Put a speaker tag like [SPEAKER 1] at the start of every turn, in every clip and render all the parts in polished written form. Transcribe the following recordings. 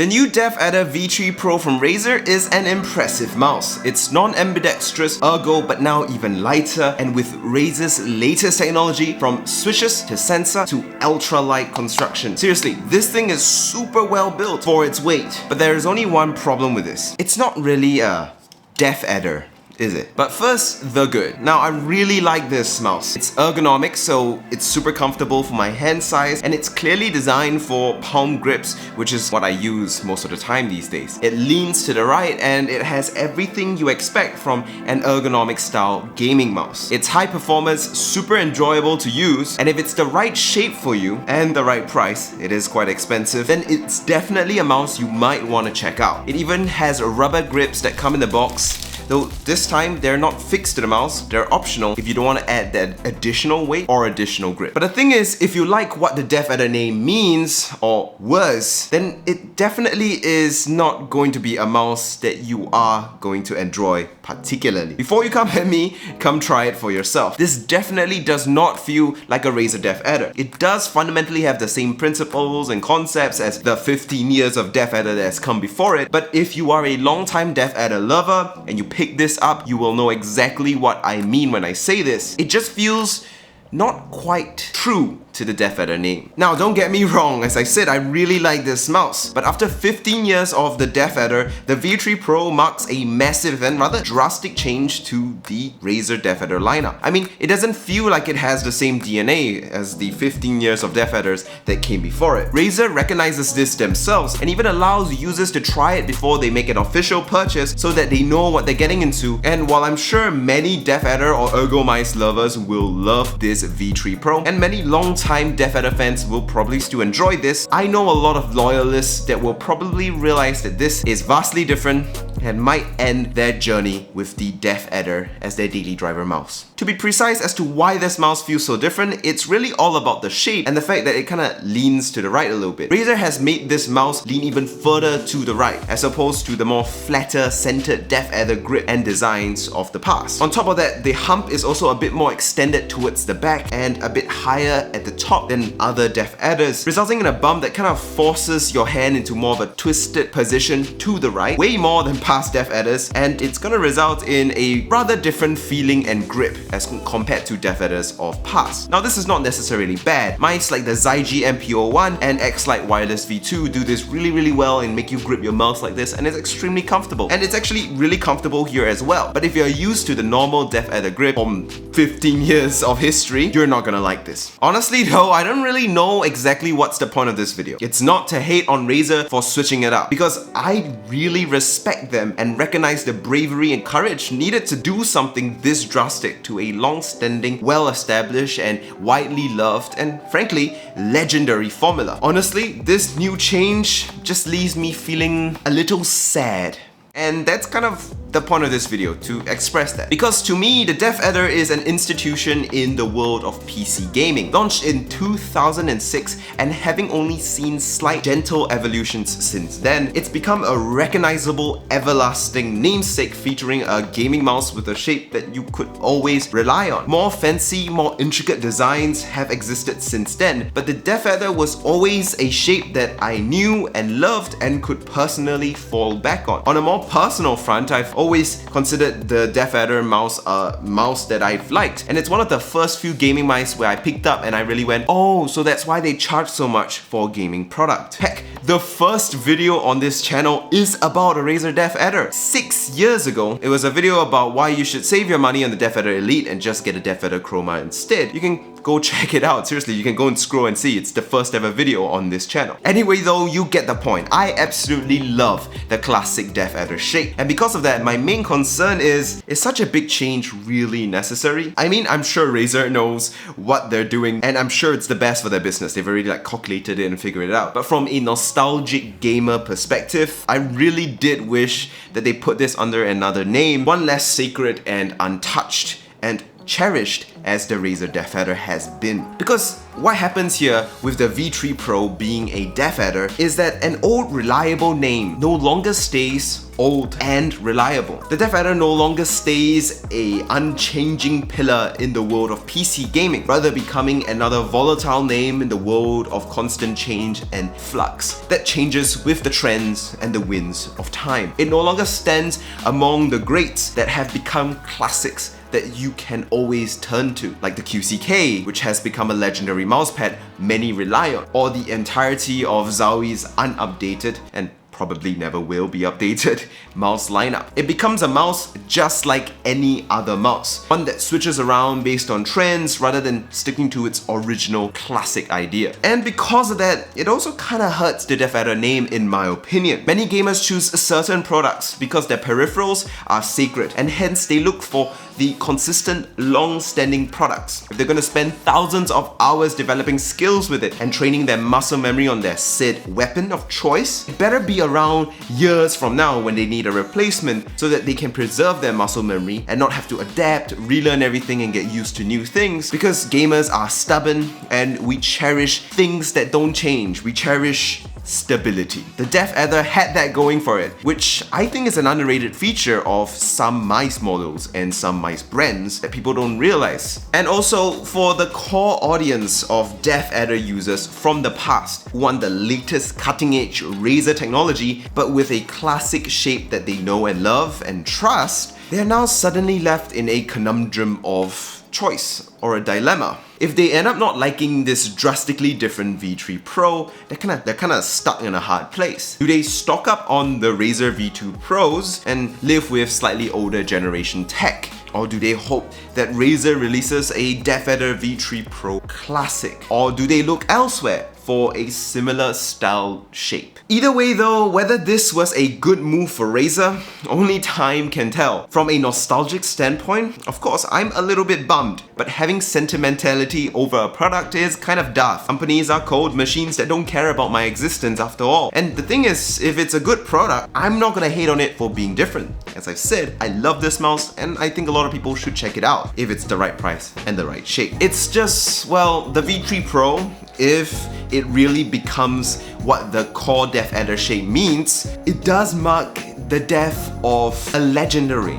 [SPEAKER 1] The new DEATHADDER V3 Pro from Razer is an impressive mouse. It's non-ambidextrous, ergo, but now even lighter, and with Razer's latest technology, from switches to sensor to ultra-light construction. Seriously, this thing is super well built for its weight. But there is only one problem with this. It's not really a DEATHADDER, is it? But first, the good. Now, I really like this mouse. It's ergonomic, so it's super comfortable for my hand size, and it's clearly designed for palm grips, which is what I use most of the time these days. It leans to the right, and it has everything you expect from an ergonomic style gaming mouse. It's high performance, super enjoyable to use, and if it's the right shape for you, and the right price, it is quite expensive, then it's definitely a mouse you might want to check out. It even has rubber grips that come in the box, though this time they're not fixed to the mouse, they're optional if you don't want to add that additional weight or additional grip. But the thing is, if you like what the DEATHADDER name means, or was, then it definitely is not going to be a mouse that you are going to enjoy particularly. Before you come at me, come try it for yourself. This definitely does not feel like a Razer DEATHADDER. It does fundamentally have the same principles and concepts as the 15 years of DEATHADDER that has come before it, but if you are a long-time DEATHADDER lover and you pick this up, you will know exactly what I mean when I say this. It just feels not quite true to the DEATHADDER name. Now, don't get me wrong, as I said, I really like this mouse, but after 15 years of the DEATHADDER, the V3 Pro marks a massive and rather drastic change to the Razer DEATHADDER lineup. I mean, it doesn't feel like it has the same DNA as the 15 years of DEATHADDERs that came before it. Razer recognizes this themselves and even allows users to try it before they make an official purchase so that they know what they're getting into. And while I'm sure many DEATHADDER or ergo mice lovers will love this V3 Pro, and many long-time DEATHADDER fans will probably still enjoy this, I know a lot of loyalists that will probably realize that this is vastly different and might end their journey with the DEATHADDER as their daily driver mouse. To be precise as to why this mouse feels so different, it's really all about the shape and the fact that it kinda leans to the right a little bit. Razer has made this mouse lean even further to the right, as opposed to the more flatter, centered DEATHADDER grip and designs of the past. On top of that, the hump is also a bit more extended towards the back and a bit higher at the top than other DEATHADDERs, resulting in a bump that kind of forces your hand into more of a twisted position to the right, way more than past DEATHADDERs, and it's gonna result in a rather different feeling and grip as compared to DEATHADDERs of past. Now, this is not necessarily bad. Mice like the ZXTech MPO1 and X-Lite Wireless V2 do this really well and make you grip your mouse like this, and it's extremely comfortable. And it's actually really comfortable here as well. But if you're used to the normal DEATHADDER grip from 15 years of history, you're not gonna like this. Honestly though, I don't really know exactly what's the point of this video. It's not to hate on Razer for switching it up, because I really respect them and recognize the bravery and courage needed to do something this drastic to a long-standing, well-established and widely loved and frankly legendary formula. Honestly, this new change just leaves me feeling a little sad. And that's kind of the point of this video, to express that. Because to me, the DEATHADDER is an institution in the world of PC gaming. Launched in 2006 and having only seen slight gentle evolutions since then, it's become a recognizable, everlasting namesake featuring a gaming mouse with a shape that you could always rely on. More fancy, more intricate designs have existed since then, but the DEATHADDER was always a shape that I knew and loved and could personally fall back on. On a more personal front, I've always considered the DEATHADDER mouse a mouse that I've liked, and it's one of the first few gaming mice where I picked up and I really went, oh, so that's why they charge so much for a gaming product. Heck, the first video on this channel is about a Razer DEATHADDER. 6 years ago, it was a video about why you should save your money on the DEATHADDER Elite and just get a DEATHADDER Chroma instead. You can go check it out. Seriously, you can go and scroll and see. It's the first ever video on this channel. Anyway though, you get the point. I absolutely love the classic DEATHADDER shape, and because of that, my main concern is such a big change really necessary? I mean, I'm sure Razer knows what they're doing, and I'm sure it's the best for their business. They've already calculated it and figured it out. But from a nostalgic gamer perspective, I really did wish that they put this under another name, one less sacred and untouched and cherished as the Razer DeathAdder has been. Because what happens here with the V3 Pro being a DeathAdder is that an old reliable name no longer stays old and reliable. The DeathAdder no longer stays a unchanging pillar in the world of PC gaming, rather becoming another volatile name in the world of constant change and flux that changes with the trends and the winds of time. It no longer stands among the greats that have become classics that you can always turn to, like the QCK, which has become a legendary mousepad many rely on, or the entirety of Zoe's unupdated and probably never will be updated mouse lineup. It becomes a mouse just like any other mouse, one that switches around based on trends rather than sticking to its original classic idea. And because of that, it also kinda hurts the DeathAdder name in my opinion. Many gamers choose certain products because their peripherals are sacred, and hence they look for the consistent, long-standing products. If they're gonna spend thousands of hours developing skills with it and training their muscle memory on their said weapon of choice, it better be around years from now when they need a replacement so that they can preserve their muscle memory and not have to adapt, relearn everything and get used to new things, because gamers are stubborn and we cherish things that don't change. We cherish stability. The DeathAdder had that going for it, which I think is an underrated feature of some mice models and some mice brands that people don't realize. And also for the core audience of DeathAdder users from the past who want the latest cutting-edge Razer technology but with a classic shape that they know and love and trust, they are now suddenly left in a conundrum of choice or a dilemma. If they end up not liking this drastically different V3 Pro, they're kinda stuck in a hard place. Do they stock up on the Razer V2 Pros and live with slightly older generation tech? Or do they hope that Razer releases a DeathAdder V3 Pro Classic? Or do they look elsewhere for a similar style shape? Either way though, whether this was a good move for Razer, only time can tell. From a nostalgic standpoint, of course, I'm a little bit bummed, but having sentimentality over a product is kind of daft. Companies are cold machines that don't care about my existence after all. And the thing is, if it's a good product, I'm not gonna hate on it for being different. As I've said, I love this mouse and I think a lot of people should check it out if it's the right price and the right shape. It's just, well, the V3 Pro, if it really becomes what the core DeathAdder shape means, it does mark the death of a legendary,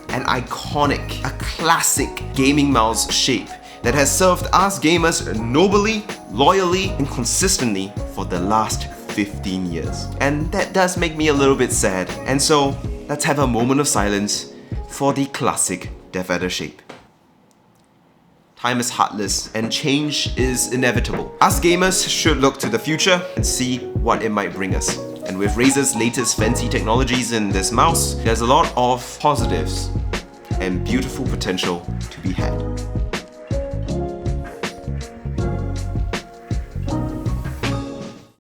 [SPEAKER 1] an iconic, a classic gaming mouse shape that has served us gamers nobly, loyally, and consistently for the last 15 years. And that does make me a little bit sad. And so, let's have a moment of silence for the classic DeathAdder shape. Time is heartless and change is inevitable. Us gamers should look to the future and see what it might bring us. And with Razer's latest fancy technologies in this mouse, there's a lot of positives and beautiful potential to be had.